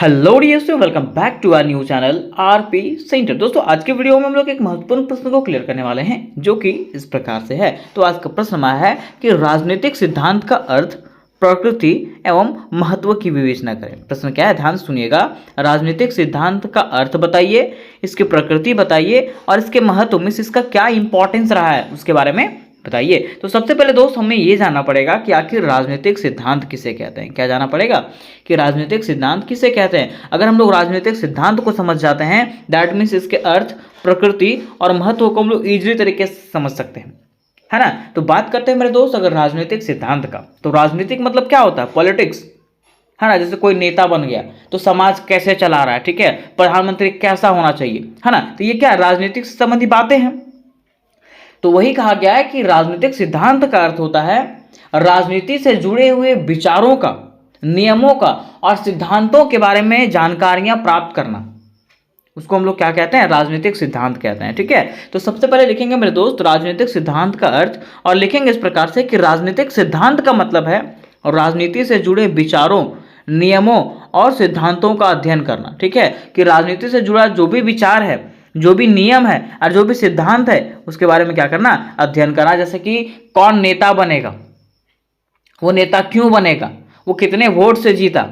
Hello dears, welcome back to our new channel RP centre. दोस्तों, आज के video में हम लोग एक महत्वपूर्ण प्रश्न को क्लियर करने वाले हैं, जो कि इस प्रकार से है। तो आज का प्रश्न आया है कि राजनीतिक सिद्धांत का अर्थ, प्रकृति एवं महत्व की विवेचना करें। प्रश्न क्या है, ध्यान सुनिएगा। राजनीतिक सिद्धांत का अर्थ बताइए, इसकी प्रकृति बताइए और इसके महत्व में इसका क्या इंपॉर्टेंस रहा है उसके बारे में बताइए। तो सबसे पहले दोस्त हमें ये जानना पड़ेगा कि आखिर राजनीतिक सिद्धांत किसे कहते हैं। क्या जानना पड़ेगा कि राजनीतिक सिद्धांत किसे कहते हैं। अगर हम लोग राजनीतिक सिद्धांत को समझ जाते हैं, दैट मीन्स इसके अर्थ, प्रकृति और महत्व को हम लोग इजीली तरीके से समझ सकते हैं, है ना। तो बात करते हैं मेरे दोस्त अगर राजनीतिक सिद्धांत का, तो राजनीतिक मतलब क्या होता है, पॉलिटिक्स, है ना। जैसे कोई नेता बन गया तो समाज कैसे चला रहा है, ठीक है, प्रधानमंत्री कैसा होना चाहिए, है ना। तो ये क्या राजनीतिक से संबंधी बातें हैं। तो वही कहा गया है कि राजनीतिक सिद्धांत का अर्थ होता है राजनीति से जुड़े हुए विचारों का, नियमों का और सिद्धांतों के बारे में जानकारियां प्राप्त करना। उसको हम लोग क्या कहते हैं, राजनीतिक सिद्धांत कहते हैं, ठीक है। तो सबसे पहले लिखेंगे मेरे दोस्त राजनीतिक सिद्धांत का अर्थ, और लिखेंगे इस प्रकार से कि राजनीतिक सिद्धांत का मतलब है राजनीति से जुड़े विचारों, नियमों और सिद्धांतों का अध्ययन करना, ठीक है। कि राजनीति से जुड़ा जो भी विचार है, जो भी नियम है और जो भी सिद्धांत है, उसके बारे में क्या करना, अध्ययन करना। जैसे कि कौन नेता बनेगा, वो नेता क्यों बनेगा, वो कितने वोट से जीता,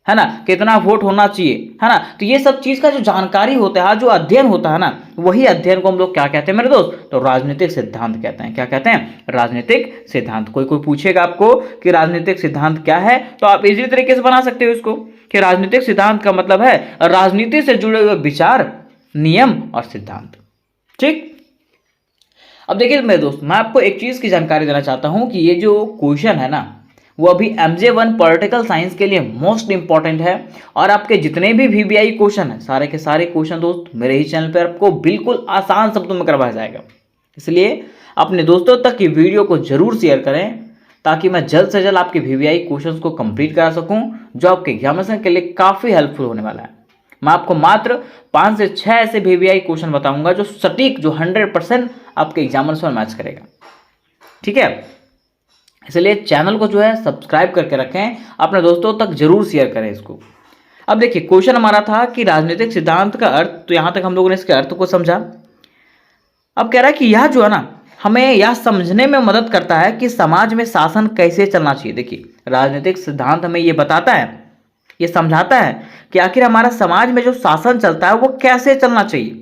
है ना, कितना वोट होना चाहिए, है ना। तो ये सब चीज का जो जानकारी होता है, जो अध्ययन होता है ना, वही अध्ययन को हम लोग क्या कहते हैं मेरे दोस्त, तो राजनीतिक सिद्धांत कहते हैं। क्या कहते हैं, राजनीतिक सिद्धांत। कोई पूछेगा आपको कि राजनीतिक सिद्धांत क्या है, तो आप इजी तरीके से बना सकते हो इसको कि राजनीतिक सिद्धांत का मतलब है राजनीति से जुड़े हुए विचार, नियम और सिद्धांत, ठीक। अब देखिए मेरे दोस्त, मैं आपको एक चीज की जानकारी देना चाहता हूं कि ये जो क्वेश्चन है ना, वो अभी MJ1 पॉलिटिकल साइंस के लिए मोस्ट इंपॉर्टेंट है। और आपके जितने भी VBI क्वेश्चन है, सारे के सारे क्वेश्चन दोस्त मेरे ही चैनल पर आपको बिल्कुल आसान शब्दों में करवाया जाएगा। इसलिए अपने दोस्तों तक ये वीडियो को जरूर शेयर करें, ताकि मैं जल्द से जल्द आपके VBI क्वेश्चन को कंप्लीट करा सकूं, जो आपके एग्जामिनेशन के लिए काफी हेल्पफुल होने वाला है। मैं आपको मात्र 5 से 6 ऐसे VBI क्वेश्चन बताऊंगा जो सटीक, जो 100% आपके एग्जामिनेशन में मैच करेगा, ठीक है। इसलिए चैनल को जो है सब्सक्राइब करके रखें, अपने दोस्तों तक जरूर शेयर करें इसको। अब देखिए क्वेश्चन हमारा था कि राजनीतिक सिद्धांत का अर्थ, तो यहां तक हम लोगों ने इसके अर्थ को समझा। अब कह रहा है कि यह जो है ना, हमें यह समझने में मदद करता है कि समाज में शासन कैसे चलना चाहिए। देखिए राजनीतिक सिद्धांत हमें ये बताता है, ये समझाता है कि आखिर हमारा समाज में जो शासन चलता है वो कैसे चलना चाहिए,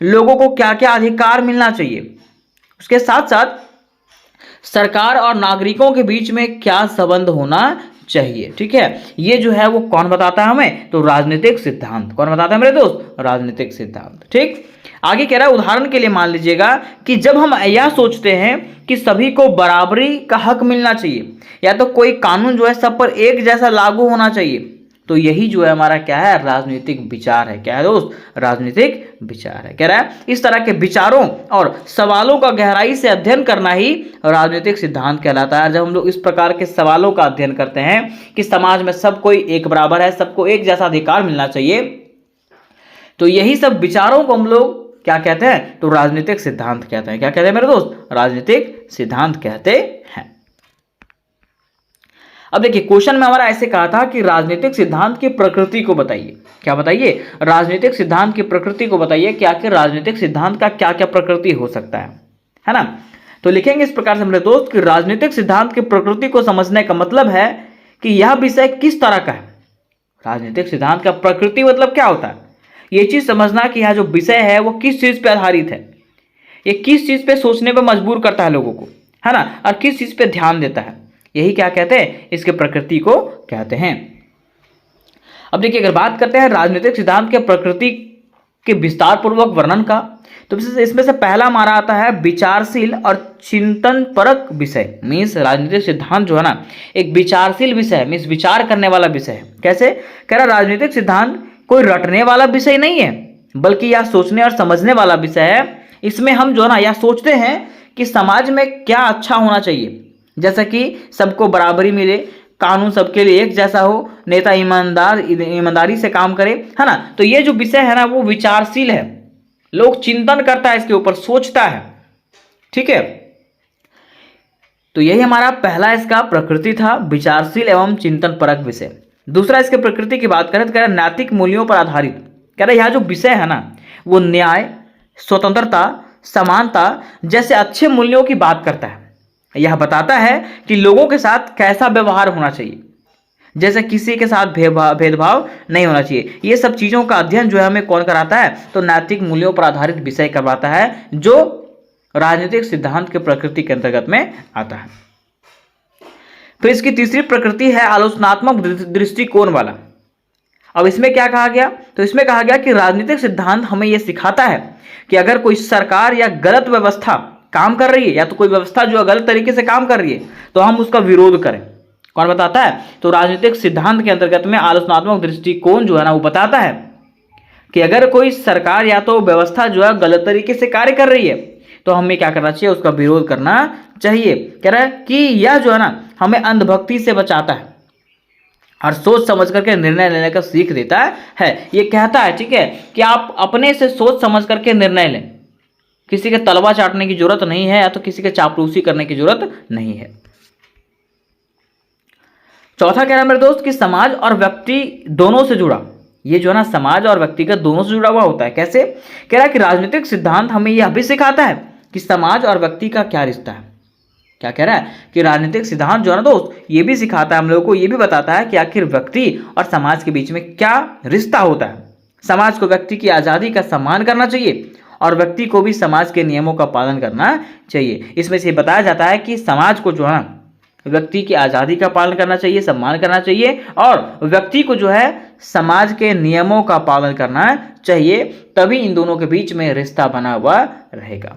लोगों को क्या क्या अधिकार मिलना चाहिए, उसके साथ साथ सरकार और नागरिकों के बीच में क्या संबंध होना चाहिए, ठीक है। ये जो है वो कौन बताता है हमें, तो राजनीतिक सिद्धांत। कौन बताता है मेरे दोस्त, राजनीतिक सिद्धांत, ठीक। आगे कह रहा है, उदाहरण के लिए मान लीजिएगा कि जब हम यह सोचते हैं कि सभी को बराबरी का हक मिलना चाहिए, या तो कोई कानून जो है सब पर एक जैसा लागू होना चाहिए, तो यही जो है हमारा क्या है, राजनीतिक विचार है। क्या है दोस्त, राजनीतिक विचार है। कह रहा है इस तरह के विचारों और सवालों का गहराई से अध्ययन करना ही राजनीतिक सिद्धांत कहलाता है। जब हम लोग इस प्रकार के सवालों का अध्ययन करते हैं कि समाज में सब कोई एक बराबर है, सबको एक जैसा अधिकार मिलना चाहिए, तो यही सब विचारों को हम लोग क्या कहते हैं, तो राजनीतिक सिद्धांत कहते हैं। क्या कहते हैं मेरे दोस्त, राजनीतिक सिद्धांत कहते हैं। अब देखिए क्वेश्चन में हमारा ऐसे कहा था कि राजनीतिक सिद्धांत की प्रकृति को बताइए। क्या बताइए, राजनीतिक सिद्धांत की प्रकृति को बताइए कि आखिर राजनीतिक सिद्धांत का क्या क्या प्रकृति हो सकता है ना। तो लिखेंगे इस प्रकार से मेरे दोस्त कि राजनीतिक सिद्धांत की प्रकृति को समझने का मतलब है कि यह विषय किस तरह का है। राजनीतिक सिद्धांत का प्रकृति मतलब क्या होता है, ये चीज समझना कि यह जो विषय है वो किस चीज पे आधारित है, ये किस चीज पे सोचने पे मजबूर करता है लोगों को, है ना, और किस चीज पे ध्यान देता है, यही क्या कहते हैं, इसके प्रकृति को कहते हैं। अब देखिए अगर बात करते हैं राजनीतिक सिद्धांत के प्रकृति के विस्तार पूर्वक वर्णन का, तो इसमें से पहला हमारा आता है विचारशील और चिंतन परक विषय। मीन्स राजनीतिक सिद्धांत जो है ना, एक विचारशील विषय है, मीन्स विचार करने वाला विषय है। कैसे, कह रहा राजनीतिक सिद्धांत कोई रटने वाला विषय नहीं है, बल्कि यह सोचने और समझने वाला विषय है। इसमें हम जो है ना, यह सोचते हैं कि समाज में क्या अच्छा होना चाहिए, जैसा कि सबको बराबरी मिले, कानून सबके लिए एक जैसा हो, नेता ईमानदारी से काम करे, है ना। तो ये जो विषय है ना वो विचारशील है, लोग चिंतन करता है, इसके ऊपर सोचता है, ठीक है। तो यही हमारा पहला इसका प्रकृति था, विचारशील एवं चिंतन परक विषय। दूसरा इसके प्रकृति की बात करें तो कह रहा है नैतिक मूल्यों पर आधारित। कह रहा है यह जो विषय है ना वो न्याय, स्वतंत्रता, समानता जैसे अच्छे मूल्यों की बात करता है। यह बताता है कि लोगों के साथ कैसा व्यवहार होना चाहिए, जैसे किसी के साथ भेदभाव नहीं होना चाहिए। ये सब चीज़ों का अध्ययन जो है हमें कौन कराता है, तो नैतिक मूल्यों पर आधारित विषय करवाता है, जो राजनीतिक सिद्धांत के प्रकृति के अंतर्गत में आता है। फिर इसकी तीसरी प्रकृति है आलोचनात्मक दृष्टिकोण वाला। अब इसमें क्या कहा गया, तो इसमें कहा गया कि राजनीतिक सिद्धांत हमें यह सिखाता है कि अगर कोई सरकार या गलत व्यवस्था काम कर रही है, या तो कोई व्यवस्था जो गलत तरीके से काम कर रही है, तो हम उसका विरोध करें। कौन बताता है, तो राजनीतिक सिद्धांत के अंतर्गत में आलोचनात्मक दृष्टिकोण जो है ना वो बताता है कि अगर कोई सरकार या तो व्यवस्था जो है गलत तरीके से कार्य कर रही है, तो हमें क्या करना चाहिए, उसका विरोध करना चाहिए। कह रहा है कि यह जो है ना हमें अंधभक्ति से बचाता है और सोच समझ करके निर्णय लेने का सीख देता है। ये कहता है, ठीक है, कि आप अपने से सोच समझ करके निर्णय लें, किसी के तलवा चाटने की जरूरत नहीं है, या तो किसी के चापलूसी करने की जरूरत नहीं है। चौथा कह रहा है मेरे दोस्त कि समाज और व्यक्ति दोनों से जुड़ा, ये जो है ना समाज और व्यक्तिगत दोनों से जुड़ा हुआ होता है। कैसे, कह रहा है कि राजनीतिक सिद्धांत हमें यह भी सिखाता है कि समाज और व्यक्ति का क्या रिश्ता है। क्या कह रहा है कि राजनीतिक सिद्धांत जो है ना दोस्त ये भी सिखाता है हम लोगों को, ये भी बताता है कि आखिर व्यक्ति और समाज के बीच में क्या रिश्ता होता है। समाज को व्यक्ति की आज़ादी का सम्मान करना चाहिए और व्यक्ति को भी समाज के नियमों का पालन करना चाहिए। इसमें से बताया जाता है कि समाज को जो है व्यक्ति की आज़ादी का पालन करना चाहिए, सम्मान करना चाहिए, और व्यक्ति को जो है समाज के नियमों का पालन करना चाहिए, तभी इन दोनों के बीच में रिश्ता बना हुआ रहेगा।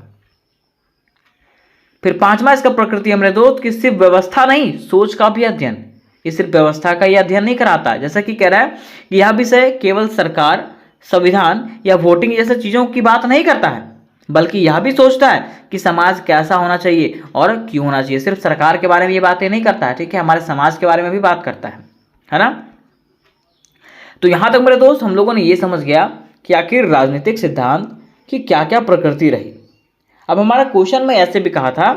फिर पांचवा इसका प्रकृति हमारे दोस्त कि सिर्फ व्यवस्था नहीं, सोच का भी अध्ययन। ये सिर्फ व्यवस्था का ही अध्ययन नहीं कराता है, जैसा कि कह रहा है कि यह विषय केवल सरकार, संविधान या वोटिंग जैसे चीज़ों की बात नहीं करता है, बल्कि यह भी सोचता है कि समाज कैसा होना चाहिए और क्यों होना चाहिए। सिर्फ सरकार के बारे में ये बातें नहीं करता है, ठीक है, हमारे समाज के बारे में भी बात करता है ना। तो यहां तक मेरे दोस्त हम लोगों ने ये समझ गया कि आखिर राजनीतिक सिद्धांत की क्या क्या प्रकृति रही। अब हमारा क्वेश्चन में ऐसे भी कहा था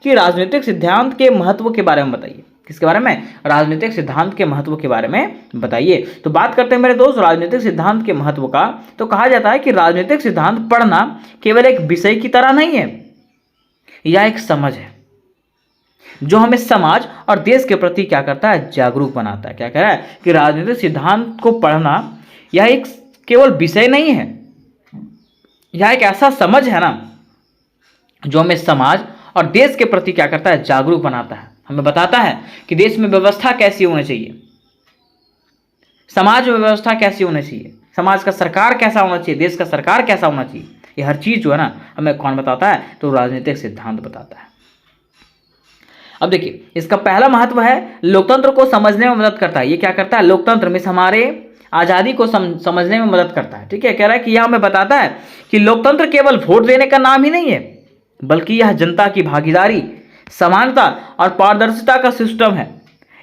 कि राजनीतिक सिद्धांत के महत्व के बारे में बताइए। किसके बारे में, राजनीतिक सिद्धांत के महत्व के बारे में बताइए। तो बात करते हैं मेरे दोस्त राजनीतिक सिद्धांत के महत्व का। तो कहा जाता है कि राजनीतिक सिद्धांत पढ़ना केवल एक विषय की तरह नहीं है, यह एक समझ है जो हमें समाज और देश के प्रति क्या करता है, जागरूक बनाता है। क्या कह रहा है कि राजनीतिक सिद्धांत को पढ़ना यह एक केवल विषय नहीं है, यह एक ऐसा समझ है ना जो हमें समाज और देश के प्रति क्या करता है, जागरूक बनाता है। हमें बताता है कि देश में व्यवस्था कैसी होनी चाहिए, समाज में व्यवस्था कैसी होनी चाहिए, समाज का सरकार कैसा होना चाहिए, देश का सरकार कैसा होना चाहिए। ये हर चीज़ जो है ना हमें कौन बताता है, तो राजनीतिक सिद्धांत बताता है। अब देखिए इसका पहला महत्व है लोकतंत्र को समझने में मदद करता है। ये क्या करता है, लोकतंत्र में हमारे आज़ादी को समझने में मदद करता है। ठीक है, कह रहा है कि यह हमें बताता है कि लोकतंत्र केवल वोट देने का नाम ही नहीं है, बल्कि यह जनता की भागीदारी, समानता और पारदर्शिता का सिस्टम है।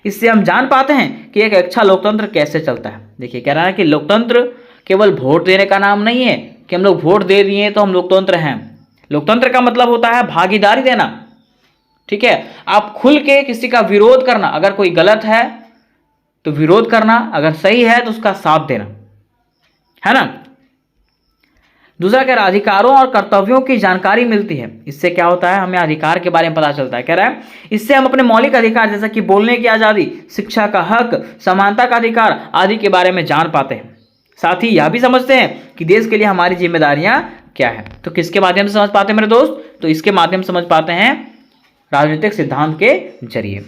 इससे हम जान पाते हैं कि एक अच्छा लोकतंत्र कैसे चलता है। देखिए कह रहा है कि लोकतंत्र केवल वोट देने का नाम नहीं है कि हम लोग वोट दे दिए तो हम लोकतंत्र हैं। लोकतंत्र का मतलब होता है भागीदारी देना। ठीक है, आप खुल के किसी का विरोध करना, अगर कोई गलत है तो विरोध करना, अगर सही है तो उसका साथ देना, है ना। दूसरा कह रहा है अधिकारों और कर्तव्यों की जानकारी मिलती है। इससे क्या होता है, हमें अधिकार के बारे में पता चलता है। कह रहा है इससे हम अपने मौलिक अधिकार जैसा कि बोलने की आज़ादी, शिक्षा का हक, समानता का अधिकार आदि के बारे में जान पाते हैं। साथ ही यह भी समझते हैं कि देश के लिए हमारी जिम्मेदारियां क्या है। तो किसके माध्यम से समझ पाते हैं मेरे दोस्त, तो इसके माध्यम से समझ पाते हैं राजनीतिक सिद्धांत के जरिए।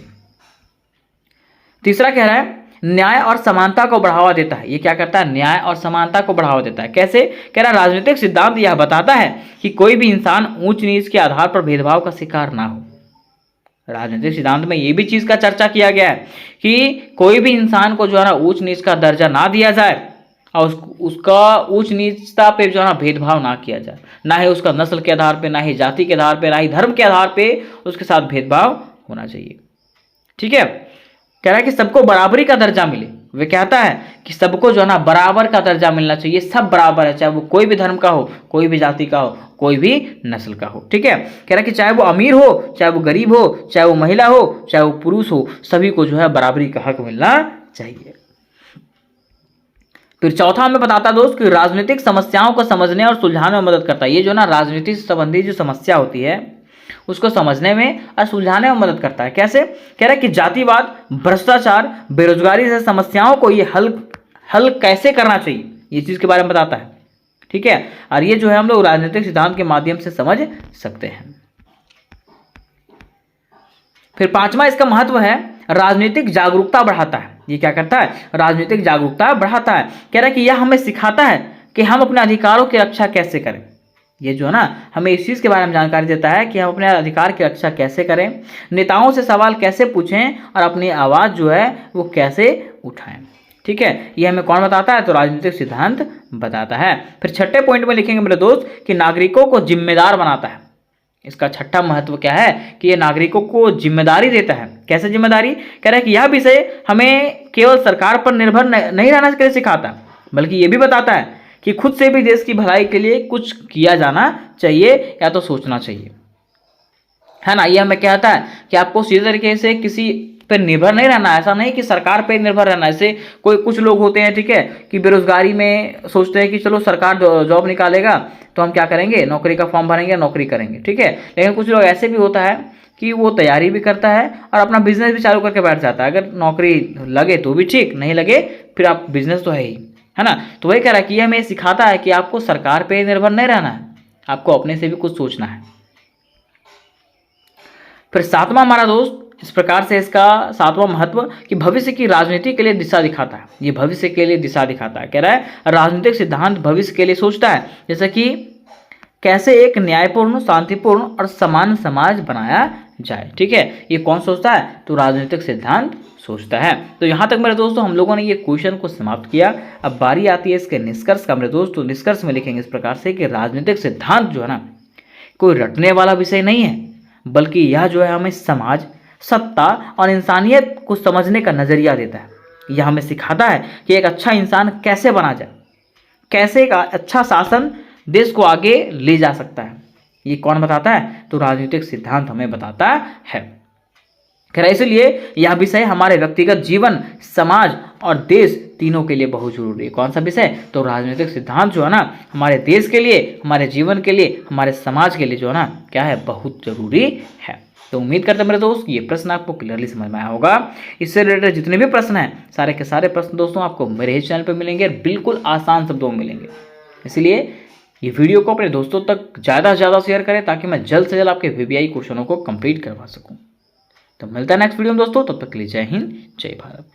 तीसरा कह रहा है न्याय और समानता को बढ़ावा देता है। ये क्या करता है, न्याय और समानता को बढ़ावा देता है। कैसे, कह रहा है राजनीतिक सिद्धांत यह बताता है कि कोई भी इंसान ऊंच नीच के आधार पर भेदभाव का शिकार ना हो। राजनीतिक सिद्धांत में ये भी चीज का चर्चा किया गया है कि कोई भी इंसान को जो है ना ऊंच नीच का दर्जा ना दिया जाए और उसका ऊंच नीचता पे जो है ना भेदभाव ना किया जाए, ना ही उसका नस्ल के आधार पे, ना ही जाति के आधार पे, ना ही धर्म के आधार पे उसके साथ भेदभाव होना चाहिए। ठीक है, कह रहा है कि सबको बराबरी का दर्जा मिले। वे कहता है कि सबको जो है ना बराबर का दर्जा मिलना चाहिए, सब बराबर है, चाहे वो कोई भी धर्म का हो, कोई भी जाति का हो, कोई भी नस्ल का हो। ठीक है, कह रहा है कि चाहे वो अमीर हो, चाहे वो गरीब हो, चाहे वो महिला हो, चाहे वो पुरुष हो, सभी को जो है बराबरी का हक मिलना चाहिए। फिर चौथा हमें बताता है दोस्त कि राजनीतिक समस्याओं को समझने और सुलझाने में मदद करता है। ये जो ना राजनीति से संबंधी जो समस्या होती है उसको समझने में और सुलझाने में मदद करता है। कैसे? कह रहा है कि जातिवाद, भ्रष्टाचार, बेरोजगारी जैसे समस्याओं को ये हल कैसे करना चाहिए, ये चीज के बारे में बताता है। ठीक है, और ये जो है हम लोग राजनीतिक सिद्धांत के माध्यम से समझ सकते हैं। फिर पांचवा इसका महत्व है राजनीतिक जागरूकता बढ़ाता है। ये क्या करता है? राजनीतिक जागरूकता बढ़ाता है। कह रहा है कि यह हमें सिखाता है कि हम अपने अधिकारों की रक्षा कैसे करें। ये जो है ना हमें इस चीज़ के बारे में जानकारी देता है कि हम अपने अधिकार की रक्षा कैसे करें, नेताओं से सवाल कैसे पूछें और अपनी आवाज़ जो है वो कैसे उठाएं। ठीक है, ये हमें कौन बताता है? तो राजनीतिक सिद्धांत बताता है। फिर छठे पॉइंट में लिखेंगे मेरे दोस्त कि नागरिकों को जिम्मेदार बनाता है। इसका छठा महत्व क्या है कि ये नागरिकों को जिम्मेदारी देता है। कैसे जिम्मेदारी? कह रहा है कि यह विषय हमें केवल सरकार पर निर्भर नहीं रहना के लिए सिखाता, बल्कि ये भी बताता है कि खुद से भी देश की भलाई के लिए कुछ किया जाना चाहिए या तो सोचना चाहिए, है ना। ये हमें कहता है कि आपको सीधे तरीके से किसी पर निर्भर नहीं रहना। ऐसा नहीं कि सरकार पे निर्भर रहना। ऐसे कुछ लोग होते हैं, ठीक है, कि बेरोजगारी में सोचते हैं कि चलो सरकार जॉब निकालेगा तो हम क्या करेंगे, नौकरी का फॉर्म भरेंगे, नौकरी करेंगे। ठीक है, लेकिन कुछ लोग ऐसे भी होता है कि वो तैयारी भी करता है और अपना बिजनेस भी चालू करके बैठ जाता है। अगर नौकरी लगे तो भी ठीक, नहीं लगे फिर आप बिजनेस तो है ना। तो वही कह रहा है कि ये हमें सिखाता है कि आपको सरकार पे निर्भर नहीं रहना है, आपको अपने से भी कुछ सोचना है। फिर सातवां हमारा दोस्त इस प्रकार से इसका सातवां महत्व कि भविष्य की राजनीति के लिए दिशा दिखाता है। ये भविष्य के लिए दिशा दिखाता है। कह रहा है राजनीतिक सिद्धांत भविष्य के लिए सोचता है, जैसे कि कैसे एक न्यायपूर्ण, शांतिपूर्ण और समान समाज बनाया जाए। ठीक है, ये कौन सोचता है? तो राजनीतिक सिद्धांत सोचता है। तो यहाँ तक मेरे दोस्तों हम लोगों ने ये क्वेश्चन को समाप्त किया। अब बारी आती है इसके निष्कर्ष का मेरे दोस्तों। निष्कर्ष में लिखेंगे इस प्रकार से कि राजनीतिक सिद्धांत जो है ना कोई रटने वाला विषय नहीं है, बल्कि यह जो है हमें समाज, सत्ता और इंसानियत को समझने का नजरिया देता है। यह हमें सिखाता है कि एक अच्छा इंसान कैसे बना जाए, कैसे एक अच्छा शासन देश को आगे ले जा सकता है। ये कौन बताता है? तो राजनीतिक सिद्धांत हमें बताता है। खैर, इसलिए यह विषय हमारे व्यक्तिगत जीवन, समाज और देश तीनों के लिए बहुत जरूरी है। कौन सा विषय? तो राजनीतिक सिद्धांत जो है ना हमारे देश के लिए, हमारे जीवन के लिए, हमारे समाज के लिए जो है ना क्या है, बहुत जरूरी है। तो उम्मीद करते हैं मेरे दोस्त ये प्रश्न आपको क्लियरली समझ में आया होगा। इससे रिलेटेड जितने भी प्रश्न हैं सारे के सारे प्रश्न दोस्तों आपको मेरे ही चैनल पर मिलेंगे, बिल्कुल आसान शब्दों में मिलेंगे। इसलिए ये वीडियो को अपने दोस्तों तक ज़्यादा से ज़्यादा शेयर करें ताकि मैं जल्द से जल्द आपके VBI क्वेश्चनों को कंप्लीट करवा सकूं। तो मिलता है नेक्स्ट वीडियो में दोस्तों, तब तक के लिए जय हिंद, जय भारत।